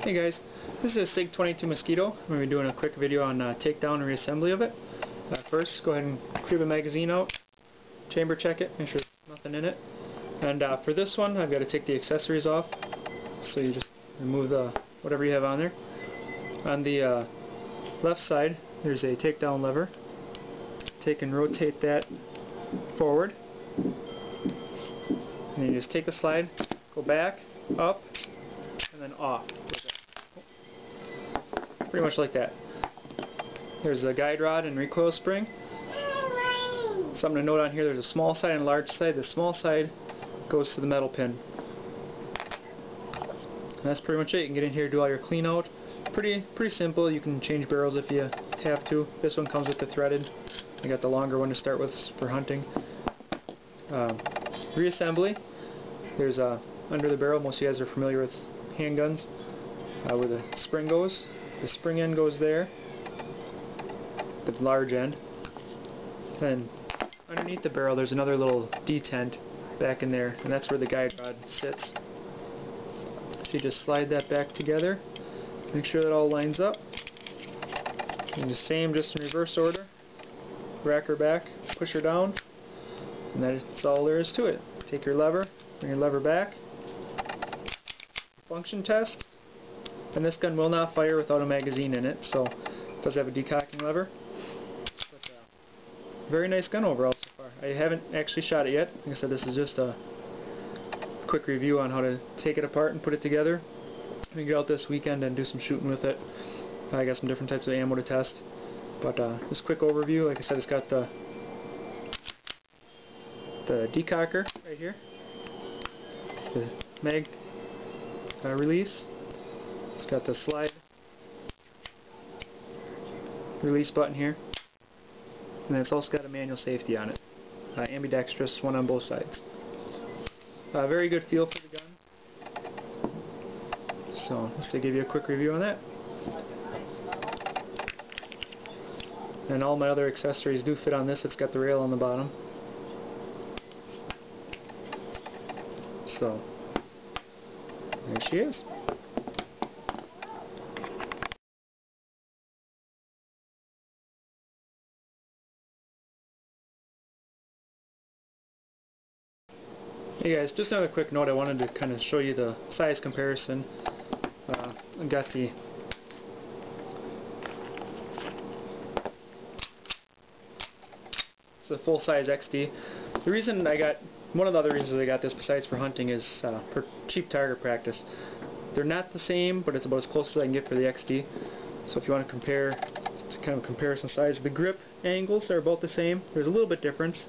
Hey guys, this is a Sig 22 Mosquito. I'm going to be doing a quick video on takedown and reassembly of it. First, go ahead and clear the magazine out, chamber check it, make sure there's nothing in it. And for this one, I've got to take the accessories off. So you just remove whatever you have on there. On the left side, there's a takedown lever. Take and rotate that forward. And then you just take the slide, go back, up, and then off. Pretty much like that. There's a guide rod and recoil spring. Something to note on here, there's a small side and a large side. The small side goes to the metal pin. And that's pretty much it. You can get in here, do all your clean out. Pretty simple. You can change barrels if you have to. This one comes with the threaded. I got the longer one to start with for hunting. Reassembly. There's under the barrel, most of you guys are familiar with handguns, where the spring goes. The spring end goes there, the large end. Then underneath the barrel there's another little detent back in there, and that's where the guide rod sits. So you just slide that back together, make sure that all lines up. And the same, just in reverse order. Rack her back, push her down, and that's all there is to it. Take your lever, bring your lever back. Function test. And this gun will not fire without a magazine in it, so it does have a decocking lever. But, very nice gun overall so far. I haven't actually shot it yet. Like I said, this is just a quick review on how to take it apart and put it together. I'm going to get out this weekend and do some shooting with it. I got some different types of ammo to test. But just a quick overview. Like I said, it's got the decocker right here. The mag release. It's got the slide release button here, and then it's also got a manual safety on it, ambidextrous, one on both sides. Very good feel for the gun. So just to give you a quick review on that. And all my other accessories do fit on this. It's got the rail on the bottom. So there she is. Hey guys, just another quick note. I wanted to kind of show you the size comparison. I've got the full-size XD. The reason I got, one of the other reasons I got this besides for hunting is for cheap target practice. They're not the same, but it's about as close as I can get for the XD. So if you want to compare, it's kind of a comparison size. The grip angles are about the same. There's a little bit difference,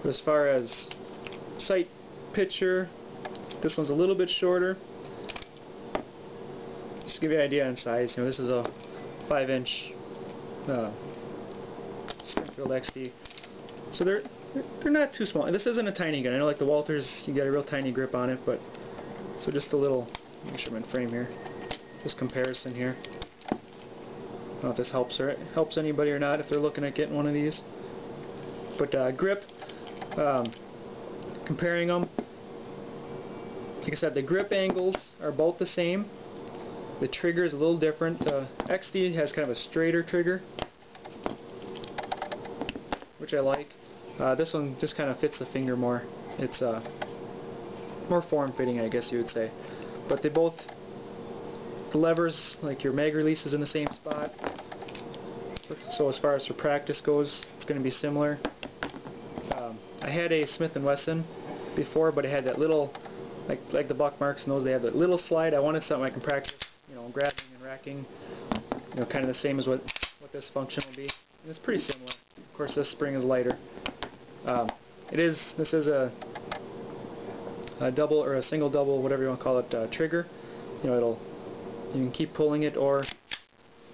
but as far as sight picture, this one's a little bit shorter. Just to give you an idea on size, this is a 5-inch Springfield XD, so they're not too small. And this isn't a tiny gun. I know, like the Walters, you get a real tiny grip on it, but so just a little. Make sure I'm in frame here. Just comparison here. I don't know if this helps anybody or not if they're looking at getting one of these. But grip. Comparing them, like I said, the grip angles are both the same. The trigger is a little different. The XD has kind of a straighter trigger, which I like. This one just kind of fits the finger more. It's more form-fitting, I guess you would say. But they both, the levers, like your mag release, is in the same spot. So as far as for practice goes, it's going to be similar. I had a Smith & Wesson before, but it had that little, like the buck marks and those, they have that little slide. I wanted something I can practice, grabbing and racking, kind of the same as what this function will be. And it's pretty similar. Of course, this spring is lighter. This is a double or a single double, whatever you want to call it, trigger. You can keep pulling it, or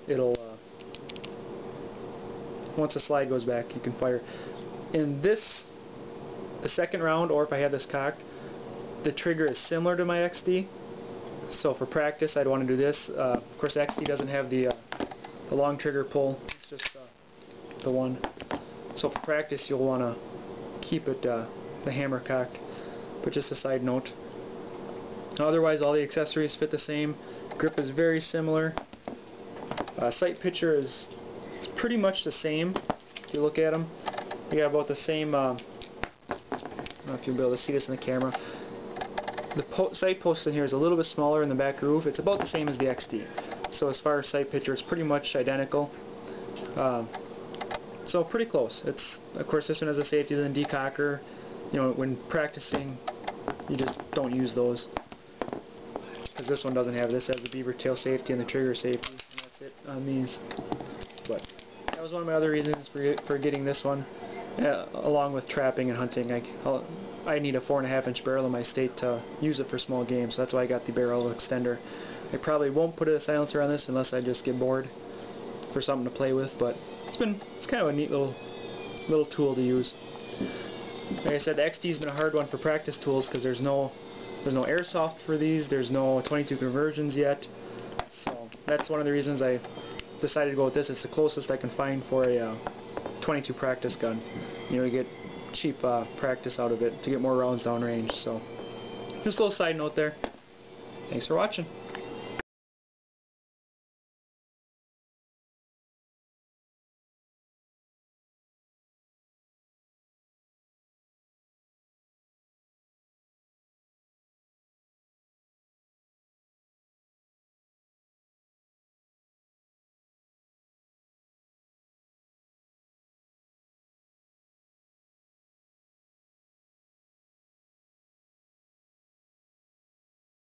it'll once the slide goes back, you can fire. In the second round, or if I had this cocked, the trigger is similar to my XD. So for practice, I'd want to do this. Of course, XD doesn't have the long trigger pull. It's just the one. So for practice, you'll want to keep it the hammer cocked. But just a side note. Otherwise, all the accessories fit the same. Grip is very similar. Sight picture is pretty much the same. If you look at them, they got about the same. I don't know if you'll be able to see this in the camera. The sight post in here is a little bit smaller in the back groove. It's about the same as the XD. So as far as sight picture, it's pretty much identical. So pretty close. It's, of course, this one has a safety and decocker. You know, when practicing, you just don't use those, because this one doesn't have this. It has the beaver tail safety and the trigger safety, and that's it on these. But that was one of my other reasons for getting this one, along with trapping and hunting. I need a 4.5-inch barrel in my state to use it for small game, so that's why I got the barrel extender. I probably won't put a silencer on this unless I just get bored for something to play with, but it's kind of a neat little tool to use. Like I said, the XD's been a hard one for practice tools because there's no airsoft for these. There's no 22 conversions yet, so that's one of the reasons I decided to go with this. It's the closest I can find for a 22 practice gun. You know, you get cheap practice out of it to get more rounds downrange. So, just a little side note there. Thanks for watching.